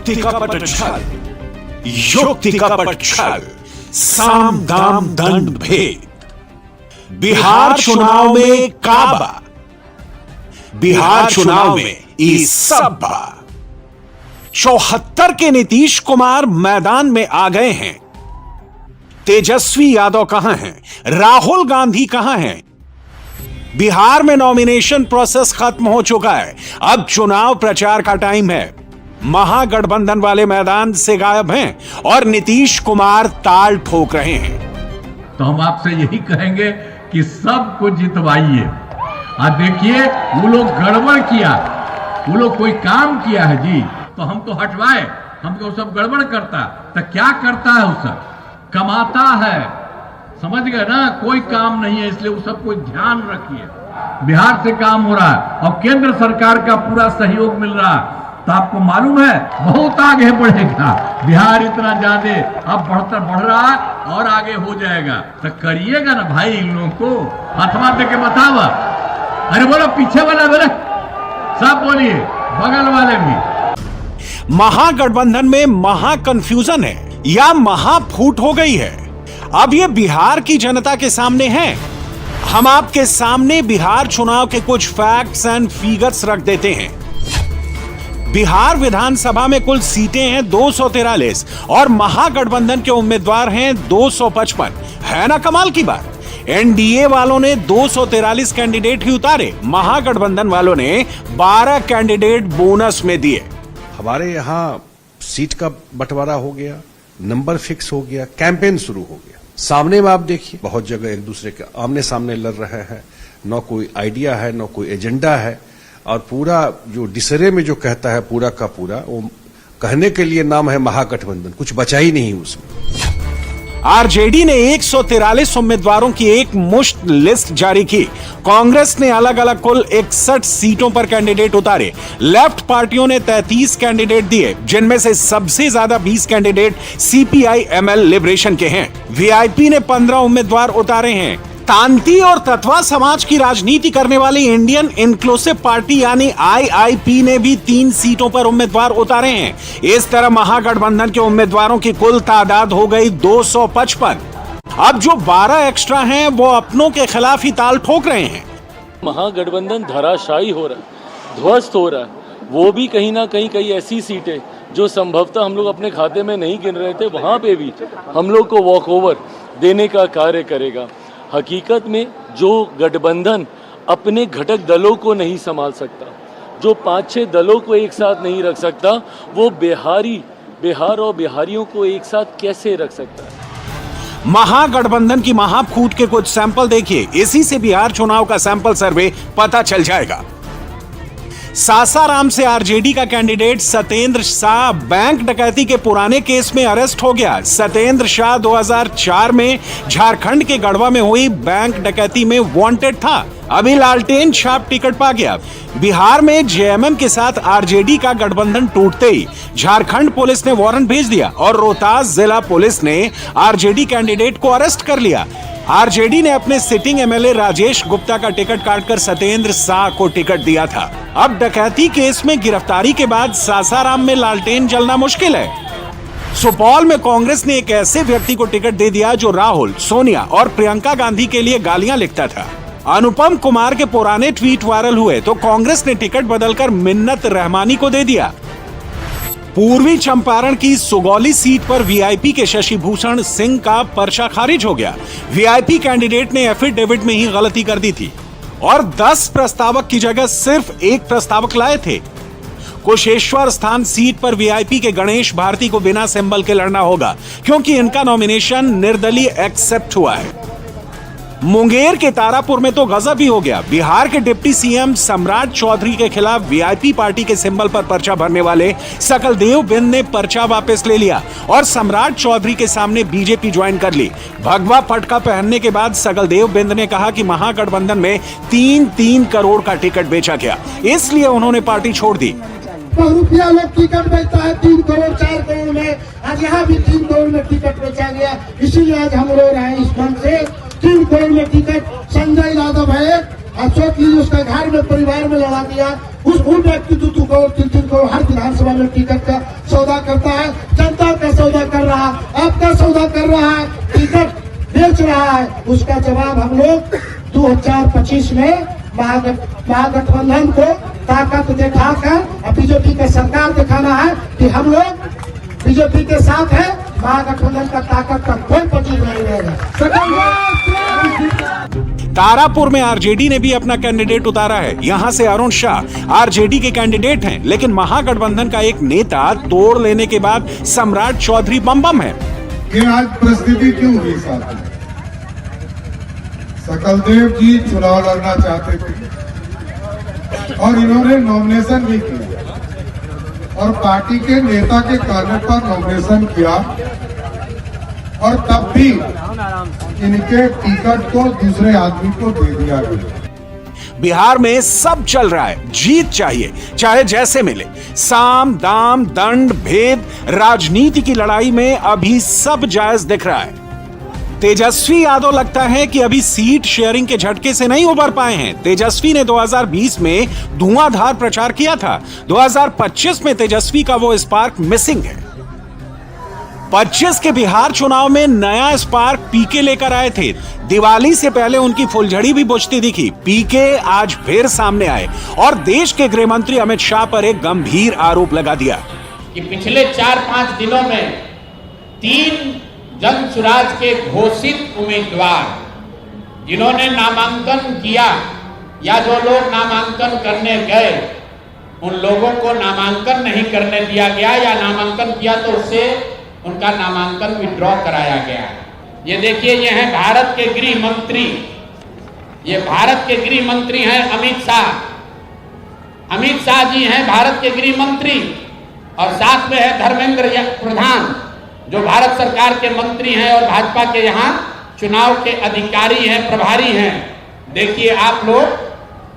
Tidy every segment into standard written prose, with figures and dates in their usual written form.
युक्ति का पट छल, युक्ति का पट छल, साम दाम दंड भेद। बिहार चुनाव में काबा, बिहार चुनाव में ईसब्बा। 74 के नीतीश कुमार मैदान में आ गए हैं। तेजस्वी यादव कहां हैं? राहुल गांधी कहां हैं? बिहार में नॉमिनेशन प्रोसेस खत्म हो चुका है। अब चुनाव प्रचार का टाइम है। महागठबंधन वाले मैदान से गायब हैं और नीतीश कुमार ताल ठोक रहे हैं। तो हम आपसे यही कहेंगे कि सबको जितवाइए। और देखिए, वो लोग गड़बड़ किया, वो लोग कोई काम किया है जी, तो हम तो हटवाए। हमको सब गड़बड़ करता तो क्या करता है? वो सब कमाता है, समझ गए ना? कोई काम नहीं है, इसलिए वो सब कोई ध्यान रखिए। बिहार से काम हो रहा है और केंद्र सरकार का पूरा सहयोग मिल रहा है, तो आपको मालूम है बहुत आगे बढ़ेगा बिहार। इतना ज्यादा अब बढ़ रहा है और आगे हो जाएगा। तो करिएगा ना भाई, इन लोगों को हथवा दे के बतावा। अरे बोलो, पीछे वाला बोले, सब बोलिए, बगल वाले भी। महागठबंधन में महा कंफ्यूजन है या महाफूट हो गई है? अब ये बिहार की जनता के सामने है। हम आपके सामने बिहार चुनाव के कुछ फैक्ट्स एंड फिगर्स रख देते हैं। बिहार विधानसभा में कुल सीटें हैं 243 और महागठबंधन के उम्मीदवार हैं 255। है ना कमाल की बात? एनडीए वालों ने 243 कैंडिडेट ही उतारे, महागठबंधन वालों ने 12 कैंडिडेट बोनस में दिए। हमारे यहाँ सीट का बंटवारा हो गया, नंबर फिक्स हो गया, कैंपेन शुरू हो गया। सामने में आप देखिए, बहुत जगह एक दूसरे के आमने सामने लड़ रहे हैं, न कोई आइडिया है, न कोई एजेंडा है। और पूरा जो डिसरे में जो कहता है पूरा का पूरा, वो कहने के लिए नाम है महागठबंधन, कुछ बचा ही नहीं उसमें। आरजेडी ने 143 उम्मीदवारों की एक मुश्त लिस्ट जारी की। कांग्रेस ने अलग अलग कुल 61 सीटों पर कैंडिडेट उतारे। लेफ्ट पार्टियों ने 33 कैंडिडेट दिए, जिनमें से सबसे ज्यादा 20 कैंडिडेट सीपीआई एमएल लिबरेशन के हैं। वीआईपी ने 15 उम्मीदवार उतारे हैं। तांती और तत्वा समाज की राजनीति करने वाली इंडियन इंक्लूसिव पार्टी यानी आईआईपी ने भी 3 सीटों पर उम्मीदवार उतारे हैं। इस तरह महागठबंधन के उम्मीदवारों की कुल तादाद हो गई 255। अब जो 12 एक्स्ट्रा हैं वो अपनों के खिलाफ ही ताल ठोक रहे हैं। महागठबंधन धराशायी हो रहा है, ध्वस्त हो रहा है। वो भी कहीं ना कहीं कई ऐसी सीटें जो संभवतः हम लोग अपने खाते में नहीं गिन रहे थे, वहां पे भी हम लोग को वॉक ओवर देने का कार्य करेगा। हकीकत में जो गठबंधन अपने घटक दलों को नहीं संभाल सकता, जो 5-6 दलों को एक साथ नहीं रख सकता, वो बिहार और बिहारियों को एक साथ कैसे रख सकता है? महागठबंधन की महाफूट के कुछ सैंपल देखिए, इसी से बिहार चुनाव का सैंपल सर्वे पता चल जाएगा। सासाराम से आरजेडी का कैंडिडेट सत्येंद्र शाह बैंक डकैती के पुराने केस में अरेस्ट हो गया। सत्येंद्र शाह 2004 में झारखंड के गढ़वा में हुई बैंक डकैती में वांटेड था। अभी लालटेन छाप टिकट पा गया। बिहार में जेएमएम के साथ आरजेडी का गठबंधन टूटते ही झारखंड पुलिस ने वारंट भेज दिया और रोहतास जिला पुलिस ने आरजेडी कैंडिडेट को अरेस्ट कर लिया। आरजेडी ने अपने सिटिंग एमएलए राजेश गुप्ता का टिकट काटकर सत्येंद्र शाह को टिकट दिया था। अब डकैती केस में गिरफ्तारी के बाद सासाराम में लालटेन जलना मुश्किल है। सुपौल में कांग्रेस ने एक ऐसे व्यक्ति को टिकट दे दिया जो राहुल, सोनिया और प्रियंका गांधी के लिए गालियां लिखता था। अनुपम कुमार के पुराने ट्वीट वायरल हुए तो कांग्रेस ने टिकट बदलकर मिन्नत रहमानी को दे दिया। पूर्वी चंपारण की सुगौली सीट पर वीआईपी के शशि भूषण सिंह का पर्चा खारिज हो गया। वीआईपी कैंडिडेट ने एफिडेविट में ही गलती कर दी थी और 10 प्रस्तावक की जगह सिर्फ 1 प्रस्तावक लाए थे। कुशेश्वर स्थान सीट पर वीआईपी के गणेश भारती को बिना सिंबल के लड़ना होगा क्योंकि इनका नॉमिनेशन निर्दलीय एक्सेप्ट हुआ है। मुंगेर के तारापुर में तो गजब ही हो गया। बिहार के डिप्टी सीएम सम्राट चौधरी के खिलाफ वीआईपी पार्टी के सिंबल पर पर्चा भरने वाले सकलदेव बिंद ने पर्चा वापस ले लिया और सम्राट चौधरी के सामने बीजेपी ज्वाइन कर ली। भगवा पटका पहनने के बाद सकलदेव बिंद ने कहा कि महागठबंधन में 3-3 करोड़ का टिकट बेचा गया, इसलिए उन्होंने पार्टी छोड़ दी। रुपया लोग टिकट बेचता है 3 करोड़ 4 करोड़ में, आज यहाँ भी 3 करोड़ में टिकट बेचा गया, इसीलिए आज हम रो रहे हैं इस मन से। 3 करोड़ में टिकट संजय यादव है आप सोच लीजिए उसका घर में परिवार में लड़ा दिया, उन व्यक्ति 2 करोड़ 3 करोड़ हर विधानसभा में टिकट का सौदा करता है, जनता का सौदा कर रहा है, आपका सौदा कर रहा है, टिकट बेच रहा है। उसका जवाब हम लोग 2025 में महागठबंधन को ताकत दिखाकर और बीजेपी का सरकार दिखाना है कि हम लोग बीजेपी के साथ है, महागठबंधन का ताकत का कोई प्रतीक नहीं रहेगा। तारापुर में आरजेडी ने भी अपना कैंडिडेट उतारा है। यहां से अरुण शाह आरजेडी के कैंडिडेट हैं, लेकिन महागठबंधन का एक नेता तोड़ लेने के बाद सम्राट चौधरी बम है। ये आज परिस्थिति क्यों हुई साथ में? सकलदेव जी चुनाव लड़ना चाहते थे और इन्होंने नॉमिनेशन भी किया और पार्टी के नेता के कहने पर नॉमिनेशन किया और तब भी इनके टिकट को दूसरे आदमी को दे दिया गया। बिहार में सब चल रहा है, जीत चाहिए चाहे जैसे मिले। साम दाम दंड भेद राजनीति की लड़ाई में अभी सब जायज दिख रहा है। तेजस्वी यादव लगता है कि अभी सीट शेयरिंग के झटके से नहीं उबर पाए हैं। तेजस्वी ने 2020 में धुआंधार प्रचार किया था। 2025 में तेजस्वी का वो स्पार्क मिसिंग है। 25 के बिहार चुनाव में नया स्पार्क पीके लेकर आए थे। दिवाली से पहले उनकी फुलझड़ी भी बुझती दिखी। पीके आज फिर सामने आए और देश के गृह मंत्री अमित शाह पर एक गंभीर आरोप लगा दिया कि पिछले 4-5 दिनों में 3 जन सुराज के घोषित उम्मीदवार जिन्होंने नामांकन किया या जो लोग नामांकन करने गए, उन लोगों को नामांकन नहीं करने दिया गया या नामांकन किया तो उससे उनका नामांकन विड्रॉ कराया गया। ये देखिए, ये हैं भारत के गृह मंत्री, ये भारत के गृह मंत्री हैं अमित शाह। अमित शाह जी हैं भारत के गृह मंत्री और साथ में है धर्मेंद्र प्रधान जो भारत सरकार के मंत्री हैं और भाजपा के यहाँ चुनाव के अधिकारी हैं, प्रभारी हैं। देखिए आप लोग,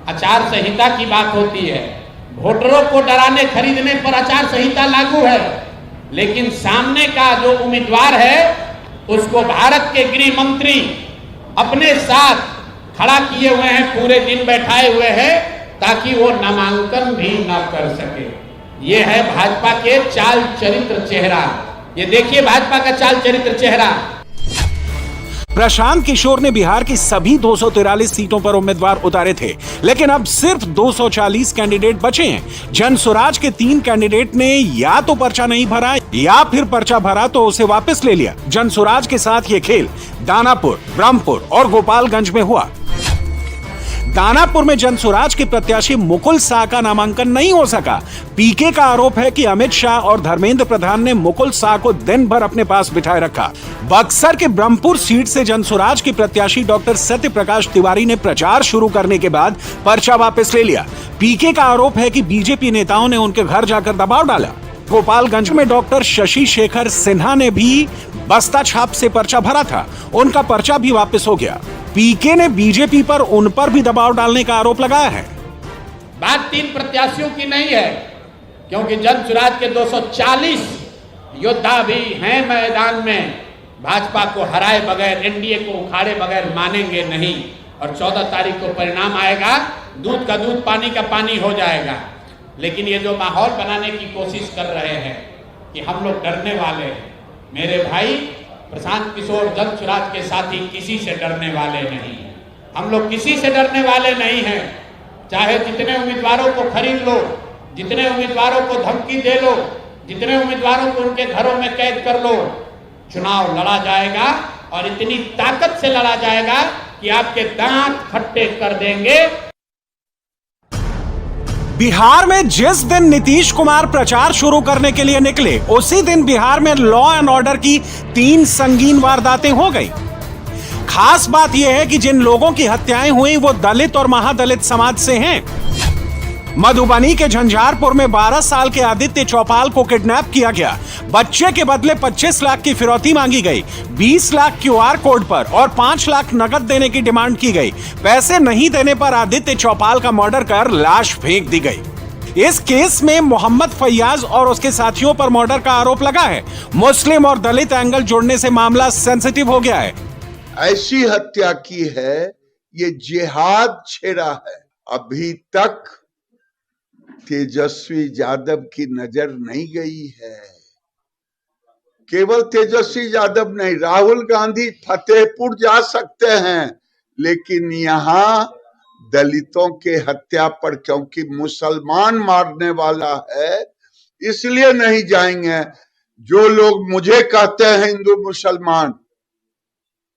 आचार संहिता की बात होती है, वोटरों को डराने खरीदने पर आचार संहिता लागू है, लेकिन सामने का जो उम्मीदवार है उसको भारत के गृह मंत्री अपने साथ खड़ा किए हुए हैं, पूरे दिन बैठाए हुए हैं ताकि वो नामांकन भी ना कर सके। ये है भाजपा के चाल चरित्र चेहरा। ये देखिए भाजपा का चाल चरित्र चेहरा। प्रशांत किशोर ने बिहार की सभी 243 सीटों पर उम्मीदवार उतारे थे, लेकिन अब सिर्फ 240 कैंडिडेट बचे हैं। जनसुराज के 3 कैंडिडेट ने या तो पर्चा नहीं भरा या फिर पर्चा भरा तो उसे वापस ले लिया। जनसुराज के साथ ये खेल दानापुर, ब्रह्मपुर और गोपालगंज में हुआ। दानापुर में जनसुराज के प्रत्याशी मुकुल साह का नामांकन नहीं हो सका। पीके का आरोप है कि अमित शाह और धर्मेंद्र प्रधान ने मुकुल साह को दिन भर अपने पास बिठाए रखा। बक्सर के ब्रह्मपुर सीट से जनसुराज के प्रत्याशी डॉक्टर सत्य प्रकाश तिवारी ने प्रचार शुरू करने के बाद पर्चा वापस ले लिया। पीके का आरोप है कि बीजेपी नेताओं ने उनके घर जाकर दबाव डाला। गोपालगंज में डॉक्टर शशि शेखर सिन्हा ने भी बस्ता छाप से पर्चा भरा था, उनका पर्चा भी वापस हो गया। पीके ने बीजेपी पर उन पर भी दबाव डालने का आरोप लगाया है। बात 3 प्रत्याशियों की नहीं है, क्योंकि जनसुराज के 240 योद्धा भी हैं मैदान में। भाजपा को हराए बगैर, एनडीए को उखाड़े बगैर मानेंगे नहीं और 14 तारीख को परिणाम आएगा, दूध का दूध पानी का पानी हो जाएगा। लेकिन ये जो माहौल बनाने की कोशिश कर रहे हैं कि हम लोग डरने वाले हैं, मेरे भाई प्रशांत किशोर जनसुराज के साथी किसी से डरने वाले नहीं हैं। हम लोग किसी से डरने वाले नहीं हैं। चाहे जितने उम्मीदवारों को खरीद लो, जितने उम्मीदवारों को धमकी दे लो, जितने उम्मीदवारों को उनके घरों में कैद कर लो, चुनाव लड़ा जाएगा और इतनी ताकत से लड़ा जाएगा कि आपके दांत खट्टे कर देंगे। बिहार में जिस दिन नीतीश कुमार प्रचार शुरू करने के लिए निकले, उसी दिन बिहार में लॉ एंड ऑर्डर की 3 संगीन वारदातें हो गई। खास बात यह है कि जिन लोगों की हत्याएं हुई वो दलित और महादलित समाज से हैं। मधुबनी के झंझारपुर में 12 साल के आदित्य चौपाल को किडनैप किया गया। बच्चे के बदले 25 लाख की फिरौती मांगी गई। 20 लाख क्यूआर कोड पर और 5 लाख नकद देने की डिमांड की गई। पैसे नहीं देने पर आदित्य चौपाल का मर्डर कर लाश फेंक दी गई। इस केस में मोहम्मद फैयाज और उसके साथियों पर मर्डर का आरोप लगा है। मुस्लिम और दलित एंगल जोड़ने से मामला सेंसिटिव हो गया है। ऐसी हत्या की है ये जिहाद छेड़ा है। अभी तक तेजस्वी यादव की नजर नहीं गई है। केवल तेजस्वी यादव नहीं, राहुल गांधी फतेहपुर जा सकते हैं, लेकिन यहाँ दलितों के हत्या पर क्योंकि मुसलमान मारने वाला है इसलिए नहीं जाएंगे। जो लोग मुझे कहते हैं हिंदू मुसलमान,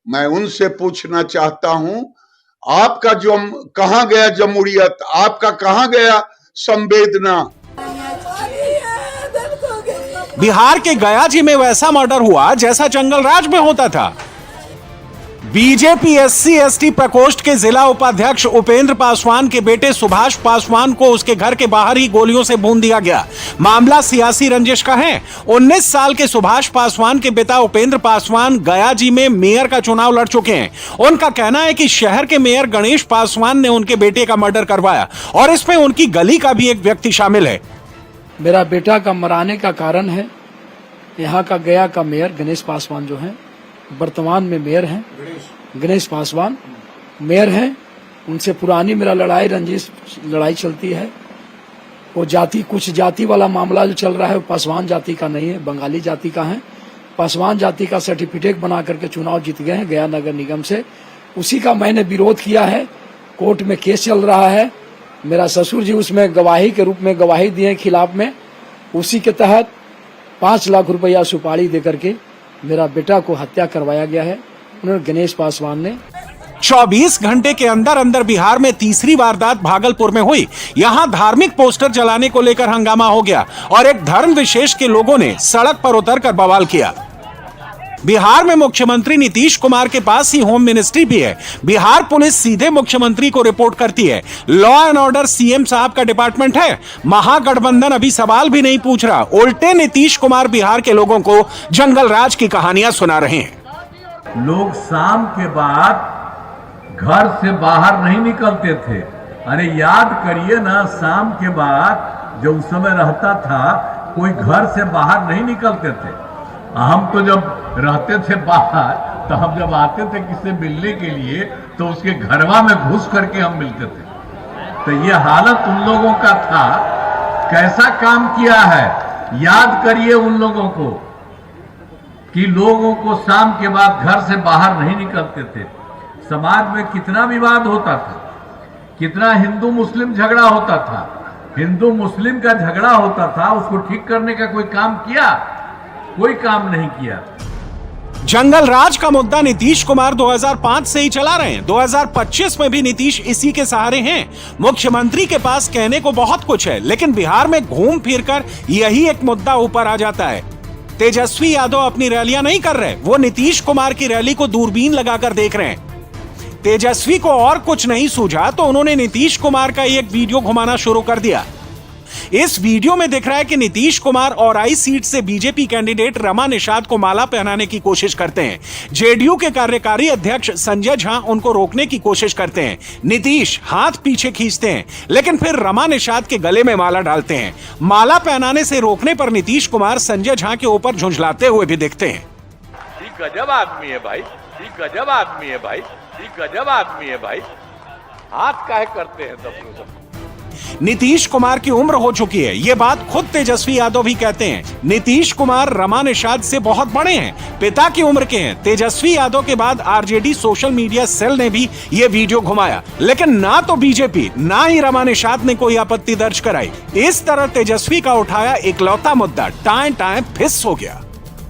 मैं उनसे पूछना चाहता हूं, आपका जो कहां गया जमहूरियत, आपका कहां गया संवेदना? बिहार के गया जी में वैसा मर्डर हुआ जैसा जंगल राज में होता था। बीजेपी SC/ST प्रकोष्ठ के जिला उपाध्यक्ष उपेंद्र पासवान के बेटे सुभाष पासवान को उसके घर के बाहर ही गोलियों से भून दिया गया। मामला सियासी रंजिश का है। 19 साल के सुभाष पासवान के पिता उपेंद्र पासवान गया जी में मेयर का चुनाव लड़ चुके हैं। उनका कहना है कि शहर के मेयर गणेश पासवान ने उनके बेटे का मर्डर करवाया और इसमें उनकी गली का भी एक व्यक्ति शामिल है। मेरा बेटा का मराने का कारण है यहाँ का गया का मेयर गणेश पासवान जो है, वर्तमान में मेयर हैं, गणेश पासवान मेयर हैं। उनसे पुरानी मेरा रंजिश लड़ाई चलती है। वो कुछ जाति वाला मामला जो चल रहा है वो पासवान जाति का नहीं है, बंगाली जाति का है। पासवान जाति का सर्टिफिकेट बना करके चुनाव जीत गए हैं गया नगर निगम से। उसी का मैंने विरोध किया है। कोर्ट में केस चल रहा है। मेरा ससुर जी उसमें गवाही के रूप में गवाही दिए खिलाफ में। उसी के तहत 5 लाख रुपया सुपारी दे करके मेरा बेटा को हत्या करवाया गया है उन्होंने गणेश पासवान ने। 24 घंटे के अंदर अंदर बिहार में तीसरी वारदात भागलपुर में हुई। यहां धार्मिक पोस्टर जलाने को लेकर हंगामा हो गया और एक धर्म विशेष के लोगों ने सड़क पर उतरकर बवाल किया। बिहार में मुख्यमंत्री नीतीश कुमार के पास ही होम मिनिस्ट्री भी है। बिहार पुलिस सीधे मुख्यमंत्री को रिपोर्ट करती है। लॉ एंड ऑर्डर सीएम साहब का डिपार्टमेंट है। महागठबंधन अभी सवाल भी नहीं पूछ रहा, उल्टे नीतीश कुमार बिहार के लोगों को जंगल राज की कहानियां सुना रहे हैं। लोग शाम के बाद घर से बाहर नहीं निकलते थे। अरे याद करिए ना, शाम के बाद जो उस समय रहता था कोई घर से बाहर नहीं निकलते थे। हम तो जब रहते थे बाहर तो हम जब आते थे किसी मिलने के लिए तो उसके घरवा में घुस करके हम मिलते थे। तो ये हालत उन लोगों का था। कैसा काम किया है याद करिए उन लोगों को कि लोगों को शाम के बाद घर से बाहर नहीं निकलते थे। समाज में कितना विवाद होता था, कितना हिंदू मुस्लिम झगड़ा होता था। हिंदू मुस्लिम का झगड़ा होता था, उसको ठीक करने का कोई काम किया? कोई काम नहीं किया। जंगल राज का मुद्दा नीतीश कुमार 2005 से ही चला रहे हैं। 2025 में भी नीतीश इसी के सहारे हैं। मुख्यमंत्री के पास कहने को बहुत कुछ है, लेकिन बिहार में घूम फिरकर यही एक मुद्दा ऊपर आ जाता है। तेजस्वी यादव अपनी रैलियां नहीं कर रहे, वो नीतीश कुमार की रैली को दूरबीन लगाकर देख रहे हैं। तेजस्वी को और कुछ नहीं सूझा तो उन्होंने नीतीश कुमार का एक वीडियो घुमाना शुरू कर दिया। इस वीडियो में दिख रहा है कि नीतीश कुमार औराई सीट से बीजेपी कैंडिडेट रमा निषाद को माला पहनाने की कोशिश करते हैं। जेडीयू के कार्यकारी अध्यक्ष संजय झा उनको रोकने की कोशिश करते हैं। नीतीश हाथ पीछे खींचते हैं, लेकिन फिर रमा निषाद के गले में माला डालते हैं। माला पहनाने से रोकने पर नीतीश कुमार संजय झा के ऊपर झुंझलाते हुए भी दिखते हैं। गजब आदमी है भाई, गजब आदमी है भाई, गजब आदमी है भाई। हाथ काहे करते हैं सब। नीतीश कुमार की उम्र हो चुकी है, ये बात खुद तेजस्वी यादव भी कहते हैं। नीतीश कुमार रमा निषाद से बहुत बड़े हैं, पिता की उम्र के हैं। तेजस्वी यादव के बाद आरजेडी सोशल मीडिया सेल ने भी ये वीडियो घुमाया, लेकिन ना तो बीजेपी ना ही रमा निषाद ने कोई आपत्ति दर्ज कराई। इस तरह तेजस्वी का उठाया इकलौता मुद्दा टाएं टाएं फिस हो गया।